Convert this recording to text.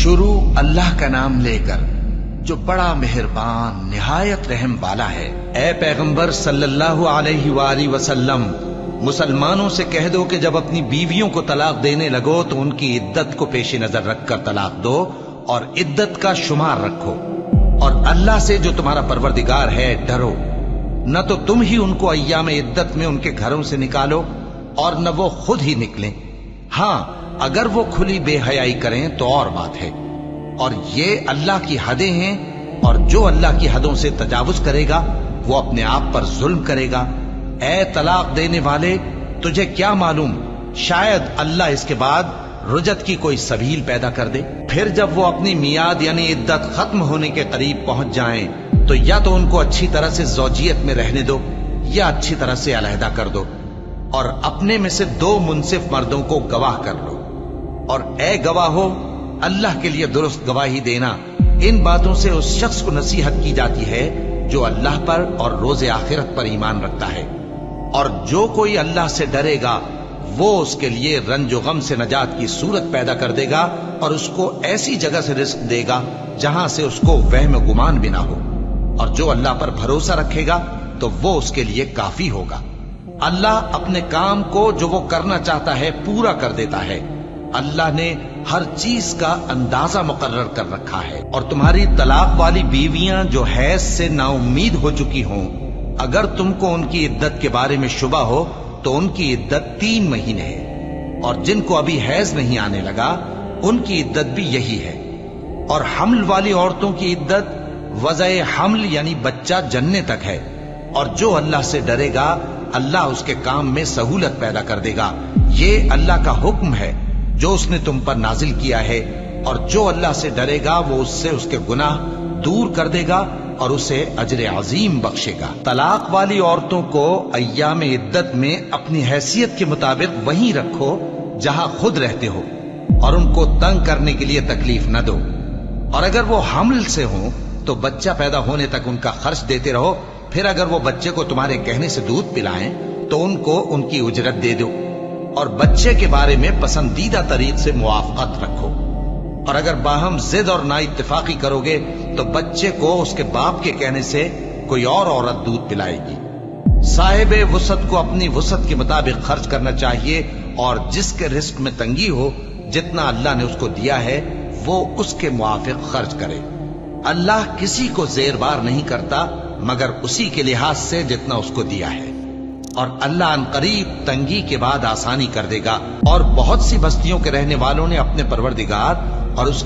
شروع اللہ کا نام لے کر جو بڑا مہربان نہایت رحم والا ہے۔ اے پیغمبر صلی اللہ علیہ وآلہ وسلم، مسلمانوں سے کہہ دو کہ جب اپنی بیویوں کو طلاق دینے لگو تو ان کی عدت کو پیش نظر رکھ کر طلاق دو اور عدت کا شمار رکھو، اور اللہ سے جو تمہارا پروردگار ہے ڈرو۔ نہ تو تم ہی ان کو ایام عدت میں ان کے گھروں سے نکالو اور نہ وہ خود ہی نکلیں، ہاں اگر وہ کھلی بے حیائی کریں تو اور بات ہے، اور یہ اللہ کی حدیں ہیں، اور جو اللہ کی حدوں سے تجاوز کرے گا وہ اپنے آپ پر ظلم کرے گا۔ اے طلاق دینے والے، تجھے کیا معلوم شاید اللہ اس کے بعد رجعت کی کوئی سبیل پیدا کر دے۔ پھر جب وہ اپنی میعاد یعنی عدت ختم ہونے کے قریب پہنچ جائیں تو یا تو ان کو اچھی طرح سے زوجیت میں رہنے دو یا اچھی طرح سے علیحدہ کر دو، اور اپنے میں سے 2 منصف مردوں کو گواہ کر لو، اور اے گواہو اللہ کے لیے درست گواہی دینا۔ ان باتوں سے اس شخص کو نصیحت کی جاتی ہے جو اللہ پر اور روز آخرت پر ایمان رکھتا ہے، اور جو کوئی اللہ سے ڈرے گا وہ اس کے لیے رنج و غم سے نجات کی صورت پیدا کر دے گا، اور اس کو ایسی جگہ سے رزق دے گا جہاں سے اس کو وہم و گمان بھی نہ ہو، اور جو اللہ پر بھروسہ رکھے گا تو وہ اس کے لیے کافی ہوگا۔ اللہ اپنے کام کو جو وہ کرنا چاہتا ہے پورا کر دیتا ہے۔ اللہ نے ہر چیز کا اندازہ مقرر کر رکھا ہے۔ اور تمہاری طلاق والی بیویاں جو حیض سے نا امید ہو چکی ہوں، اگر تم کو ان کی عدت کے بارے میں شبہ ہو تو ان کی عدت 3 مہینے ہے، اور جن کو ابھی حیض نہیں آنے لگا ان کی عدت بھی یہی ہے۔ اور حمل والی عورتوں کی عدت وضع حمل یعنی بچہ جننے تک ہے، اور جو اللہ سے ڈرے گا اللہ اس کے کام میں سہولت پیدا کر دے گا۔ یہ اللہ کا حکم ہے جو اس نے تم پر نازل کیا ہے، اور جو اللہ سے ڈرے گا وہ اس سے اس کے گناہ دور کر دے گا اور اسے اجر عظیم بخشے گا۔ طلاق والی عورتوں کو ایام عدت میں اپنی حیثیت کے مطابق وہیں رکھو جہاں خود رہتے ہو، اور ان کو تنگ کرنے کے لیے تکلیف نہ دو، اور اگر وہ حمل سے ہوں تو بچہ پیدا ہونے تک ان کا خرچ دیتے رہو، پھر اگر وہ بچے کو تمہارے کہنے سے دودھ پلائیں تو ان کو ان کی اجرت دے دو، اور بچے کے بارے میں پسندیدہ طریق سے موافقت رکھو، اور اگر باہم ضد اور نا اتفاقی کرو گے تو بچے کو اس کے باپ کے کہنے سے کوئی اور عورت دودھ پلائے گی۔ صاحب وسعت کو اپنی وسعت کے مطابق خرچ کرنا چاہیے، اور جس کے رزق میں تنگی ہو جتنا اللہ نے اس کو دیا ہے وہ اس کے موافق خرچ کرے۔ اللہ کسی کو زیر بار نہیں کرتا مگر اسی کے لحاظ سے جتنا اس کو دیا ہے، اور اللہ ان قریب تنگی کے بعد آسانی کر دے گا۔ اور بہت سی بستیوں کے رہنے والوں نے اپنے پروردگار اور اس